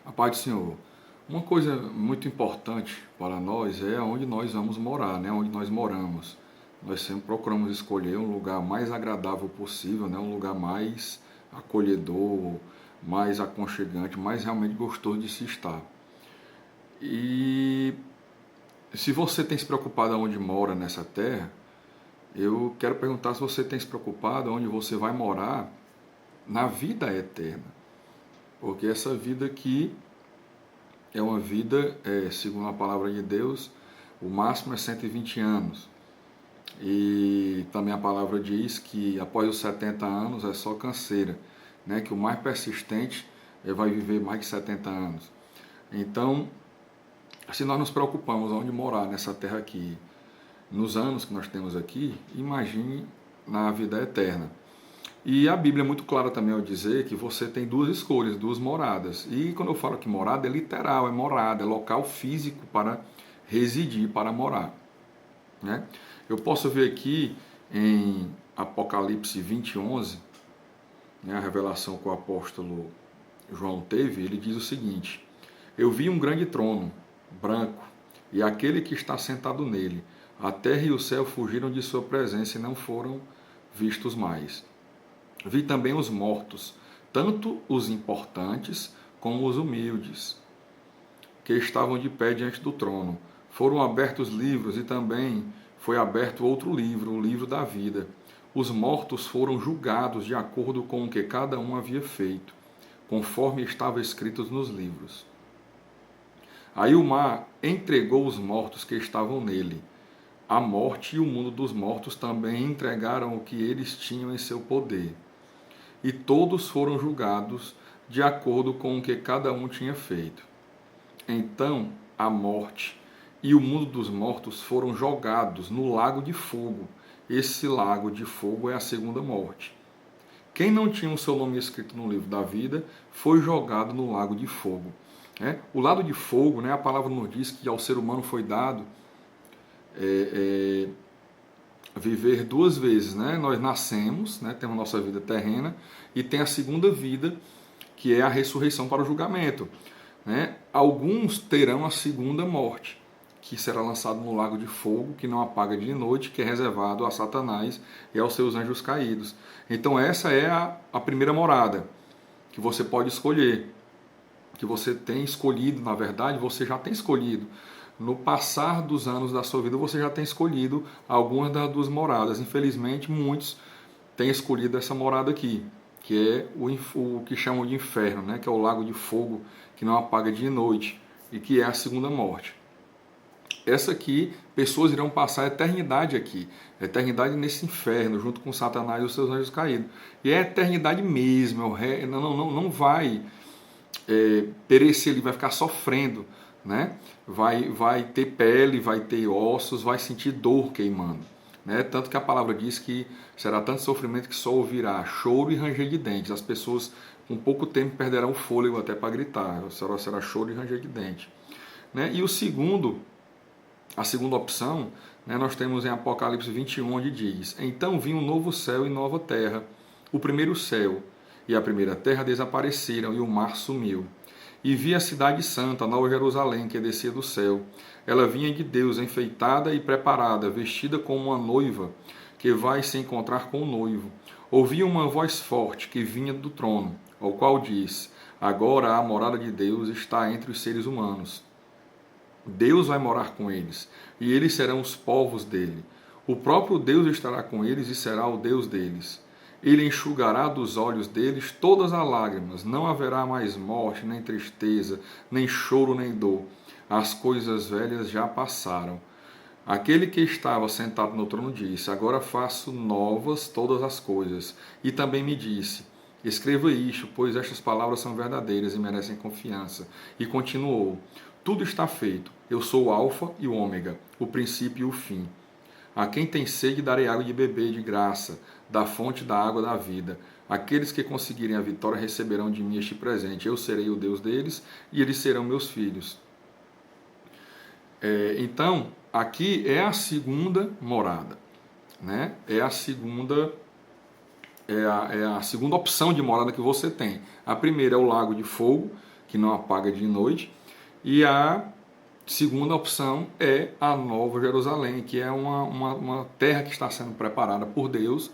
A paz do Senhor. Uma coisa muito importante para nós é onde nós vamos morar, né? Onde nós moramos. Nós sempre procuramos escolher um lugar mais agradável possível, né? Um lugar mais acolhedor, mais aconchegante, mais realmente gostoso de se estar. E se você tem se preocupado aonde mora nessa terra, eu quero perguntar se você tem se preocupado aonde você vai morar na vida eterna. Porque essa vida aqui é uma vida, segundo a palavra de Deus, o máximo é 120 anos. E também a palavra diz que após os 70 anos é só canseira, né? Que o mais persistente vai viver mais de 70 anos. Então, se nós nos preocupamos onde morar nessa terra aqui, nos anos que nós temos aqui, imagine na vida eterna. E a Bíblia é muito clara também ao dizer que você tem duas escolhas, duas moradas. E quando eu falo que morada é literal, é morada, é local físico para residir, para morar, né? Eu posso ver aqui em Apocalipse 20:11, né, a revelação que o apóstolo João teve, ele diz o seguinte: eu vi um grande trono, branco, e aquele que está sentado nele. A terra e o céu fugiram de sua presença e não foram vistos mais. Vi também os mortos, tanto os importantes como os humildes, que estavam de pé diante do trono. Foram abertos livros e também foi aberto outro livro, o livro da vida. Os mortos foram julgados de acordo com o que cada um havia feito, conforme estava escrito nos livros. Aí o mar entregou os mortos que estavam nele. A morte e o mundo dos mortos também entregaram o que eles tinham em seu poder. E todos foram julgados de acordo com o que cada um tinha feito. Então a morte e o mundo dos mortos foram jogados no lago de fogo. Esse lago de fogo é a segunda morte. Quem não tinha o seu nome escrito no livro da vida foi jogado no lago de fogo. O lago de fogo, né, a palavra nos diz que ao ser humano foi dado viver duas vezes, né? Nós nascemos, né? Temos nossa vida terrena e tem a segunda vida, que é a ressurreição para o julgamento, né? Alguns terão a segunda morte, que será lançado no lago de fogo, que não apaga de noite, que é reservado a Satanás e aos seus anjos caídos. Então essa é a primeira morada que você pode escolher, que você tem escolhido, na verdade, você já tem escolhido. No passar dos anos da sua vida, você já tem escolhido algumas das duas moradas. Infelizmente, muitos têm escolhido essa morada aqui, que é o que chamam de inferno, né? Que é o lago de fogo, que não apaga de noite, e que é a segunda morte. Essa aqui, pessoas irão passar a eternidade aqui, a eternidade nesse inferno, junto com Satanás e os seus anjos caídos. E é a eternidade mesmo, não vai perecer, ele vai ficar sofrendo, né? Vai ter pele, vai ter ossos, vai sentir dor queimando, né? Tanto que a palavra diz que será tanto sofrimento que só ouvirá choro e ranger de dentes. As pessoas com pouco tempo perderão o fôlego até para gritar. Será choro e ranger de dente, né? E a segunda opção, né, nós temos em Apocalipse 21, onde diz: então vi um novo céu e nova terra. O primeiro céu e a primeira terra desapareceram e o mar sumiu. E vi a cidade santa, a Nova Jerusalém, que descia do céu. Ela vinha de Deus, enfeitada e preparada, vestida como uma noiva, que vai se encontrar com o noivo. Ouvi uma voz forte que vinha do trono, ao qual diz: agora a morada de Deus está entre os seres humanos. Deus vai morar com eles, e eles serão os povos dele. O próprio Deus estará com eles e será o Deus deles. Ele enxugará dos olhos deles todas as lágrimas. Não haverá mais morte, nem tristeza, nem choro, nem dor. As coisas velhas já passaram. Aquele que estava sentado no trono disse: agora faço novas todas as coisas. E também me disse: escreva isto, pois estas palavras são verdadeiras e merecem confiança. E continuou: tudo está feito. Eu sou o Alfa e o Ômega, o princípio e o fim. A quem tem sede darei água de beber de graça, da fonte da água da vida. Aqueles que conseguirem a vitória receberão de mim este presente. Eu serei o Deus deles e eles serão meus filhos. Então, aqui é a segunda morada, né? É a segunda opção de morada que você tem. A primeira é o lago de fogo, que não apaga de noite. E a segunda opção é a Nova Jerusalém, que é uma terra que está sendo preparada por Deus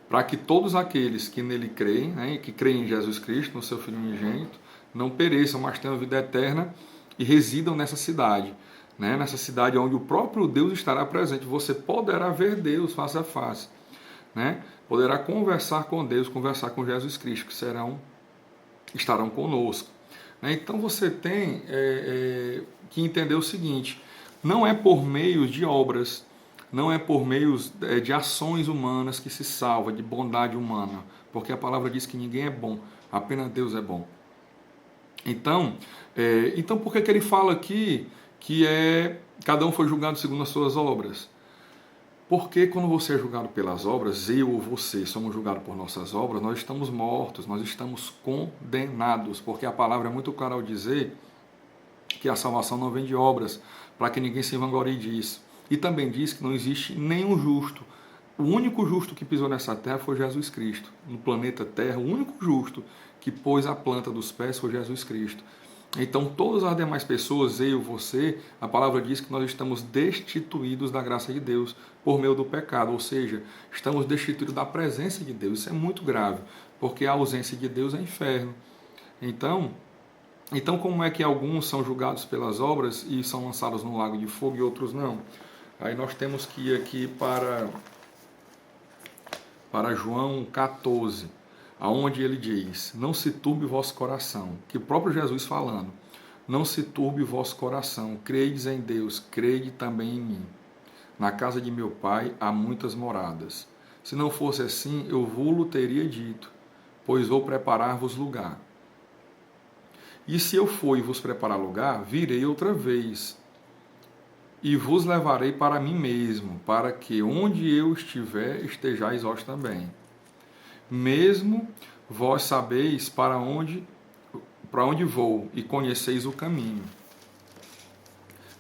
para que todos aqueles que nele creem, né, que creem em Jesus Cristo, no seu Filho unigênito, não pereçam, mas tenham vida eterna e residam nessa cidade. Né, nessa cidade onde o próprio Deus estará presente. Você poderá ver Deus face a face. Né? Poderá conversar com Deus, conversar com Jesus Cristo, que estarão conosco. Né? Então você tem que entender o seguinte: não é por meio de obras, não é por meio de ações humanas que se salva, de bondade humana, porque a palavra diz que ninguém é bom, apenas Deus é bom. Então por que ele fala aqui que cada um foi julgado segundo as suas obras? Porque quando você é julgado pelas obras, eu ou você somos julgados por nossas obras, nós estamos mortos, nós estamos condenados, porque a palavra é muito clara ao dizer que a salvação não vem de obras, para que ninguém se vanglorie disso. E também diz que não existe nenhum justo. O único justo que pisou nessa terra foi Jesus Cristo. No planeta Terra, o único justo que pôs a planta dos pés foi Jesus Cristo. Então, todas as demais pessoas, eu, você, a palavra diz que nós estamos destituídos da graça de Deus por meio do pecado, ou seja, estamos destituídos da presença de Deus. Isso é muito grave, porque a ausência de Deus é inferno. Então como é que alguns são julgados pelas obras e são lançados no lago de fogo e outros não? Aí nós temos que ir aqui para João 14, aonde ele diz: não se turbe o vosso coração, que o próprio Jesus falando, não se turbe o vosso coração, credes em Deus, crede também em mim. Na casa de meu pai há muitas moradas. Se não fosse assim, eu vos teria dito, pois vou preparar-vos lugar. E se eu for e vos preparar lugar, virei outra vez, e vos levarei para mim mesmo, para que onde eu estiver, estejais vós também. Mesmo vós sabeis para onde vou, e conheceis o caminho.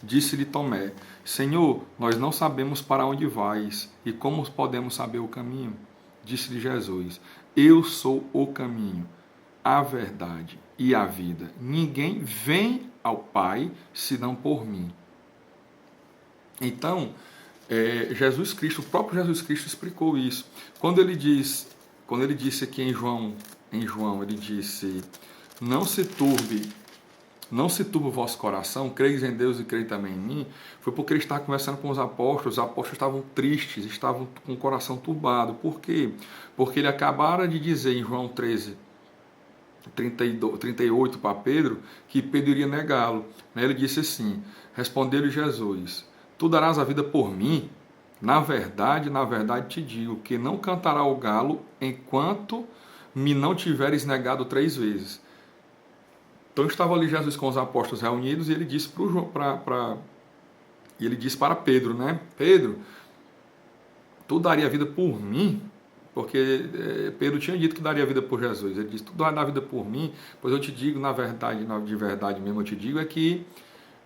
Disse-lhe Tomé: Senhor, nós não sabemos para onde vais, e como podemos saber o caminho? Disse-lhe Jesus: Eu sou o caminho, a verdade e a vida. Ninguém vem ao Pai senão por mim. Então, Jesus Cristo, o próprio Jesus Cristo explicou isso. Quando ele disse aqui em João, ele disse: não se turbe o vosso coração, creis em Deus e creis também em mim, foi porque ele estava conversando com os apóstolos estavam tristes, estavam com o coração turbado. Por quê? Porque ele acabara de dizer em João 13, 38 para Pedro, que Pedro iria negá-lo. Ele disse assim: respondeu-lhe Jesus: tu darás a vida por mim? Na verdade te digo, que não cantará o galo enquanto me não tiveres negado 3 vezes. Então estava ali Jesus com os apóstolos reunidos e ele disse para Pedro, né? Pedro, tu daria a vida por mim? Porque Pedro tinha dito que daria a vida por Jesus. Ele disse: tu vai dar a vida por mim? Pois eu te digo, na verdade, de verdade mesmo eu te digo, é que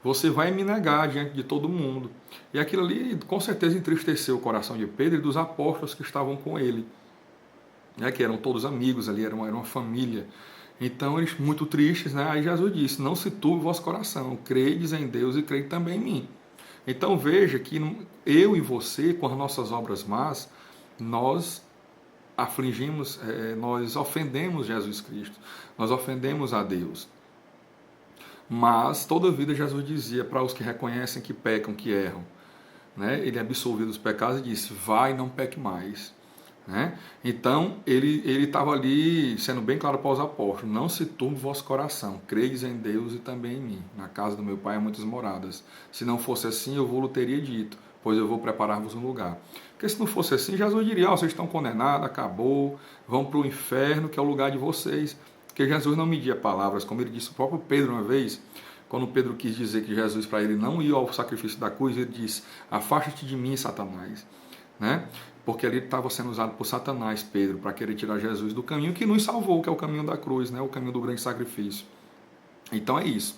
você vai me negar diante de todo mundo. E aquilo ali com certeza entristeceu o coração de Pedro e dos apóstolos que estavam com ele, né? Que eram todos amigos ali, era uma família. Então eles muito tristes, né? Aí Jesus disse: não se turbe o vosso coração, credes em Deus e crede também em mim. Então veja que eu e você, com as nossas obras más, nós afligimos, nós ofendemos Jesus Cristo, nós ofendemos a Deus. Mas toda a vida Jesus dizia para os que reconhecem que pecam, que erram, né? Ele absolveu dos pecados e disse: vai, não peque mais. Né? Então ele estava ali sendo bem claro para os apóstolos: não se turbe o vosso coração, credes em Deus e também em mim. Na casa do meu pai há muitas moradas. Se não fosse assim, eu vos teria dito, pois eu vou preparar-vos um lugar. Porque se não fosse assim, Jesus diria: vocês estão condenados, acabou, vão para o inferno, que é o lugar de vocês. Porque Jesus não media palavras, como ele disse o próprio Pedro uma vez, quando Pedro quis dizer que Jesus para ele não ia ao sacrifício da cruz, ele disse: afasta-te de mim, Satanás. Né? Porque ali estava sendo usado por Satanás, Pedro, para querer tirar Jesus do caminho que nos salvou, que é o caminho da cruz, né? O caminho do grande sacrifício. Então é isso.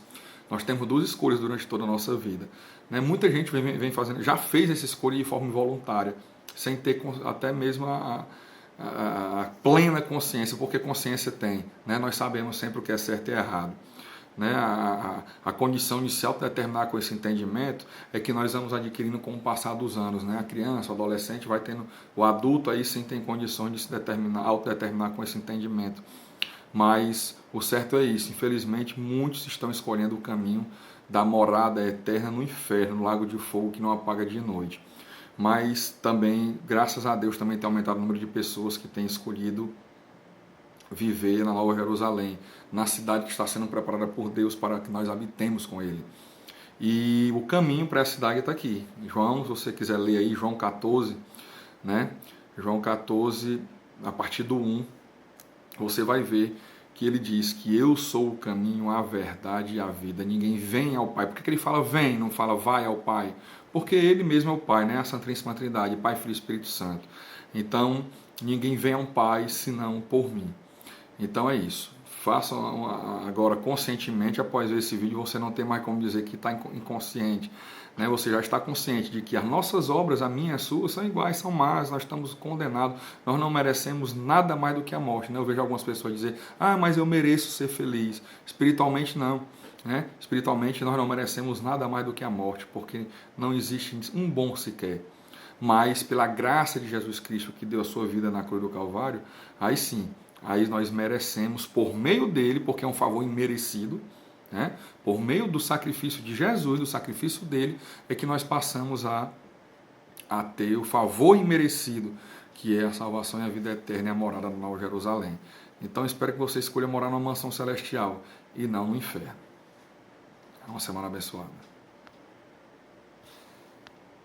Nós temos 2 escolhas durante toda a nossa vida. Né? Muita gente vem fazendo, já fez essa escolha de forma involuntária, sem ter até mesmo a plena consciência, porque consciência tem. Né? Nós sabemos sempre o que é certo e errado. né, a condição de se autodeterminar com esse entendimento é que nós vamos adquirindo com o passar dos anos, né? A criança, o adolescente vai tendo, o adulto aí sim tem condições de se determinar, autodeterminar com esse entendimento. Mas o certo é isso, infelizmente muitos estão escolhendo o caminho da morada eterna no inferno, no lago de fogo que não apaga de noite. Mas também, graças a Deus, também tem aumentado o número de pessoas que têm escolhido viver na Nova Jerusalém, na cidade que está sendo preparada por Deus para que nós habitemos com Ele. E o caminho para essa cidade está aqui. João, se você quiser ler aí, João 14, né? João 14, a partir do 1, você vai ver que ele diz que eu sou o caminho, a verdade e a vida. Ninguém vem ao Pai. Por que ele fala vem, não fala vai ao Pai? Porque ele mesmo é o Pai, né? A Santíssima Trindade, Pai, Filho e Espírito Santo. Então, ninguém vem ao Pai senão por mim. Então é isso. Façam agora conscientemente, após ver esse vídeo, você não tem mais como dizer que está inconsciente. Né? Você já está consciente de que as nossas obras, a minha e a sua, são iguais, são más, nós estamos condenados, nós não merecemos nada mais do que a morte. Né? Eu vejo algumas pessoas dizer, mas eu mereço ser feliz. Espiritualmente não. Né? Espiritualmente nós não merecemos nada mais do que a morte, porque não existe um bom sequer. Mas pela graça de Jesus Cristo, que deu a sua vida na cruz do Calvário, aí sim, aí nós merecemos por meio dele, porque é um favor imerecido, né? Por meio do sacrifício de Jesus, do sacrifício dele, é que nós passamos a ter o favor imerecido, que é a salvação e a vida eterna e a morada na Nova Jerusalém. Então espero que você escolha morar numa mansão celestial e não no inferno. É uma semana abençoada.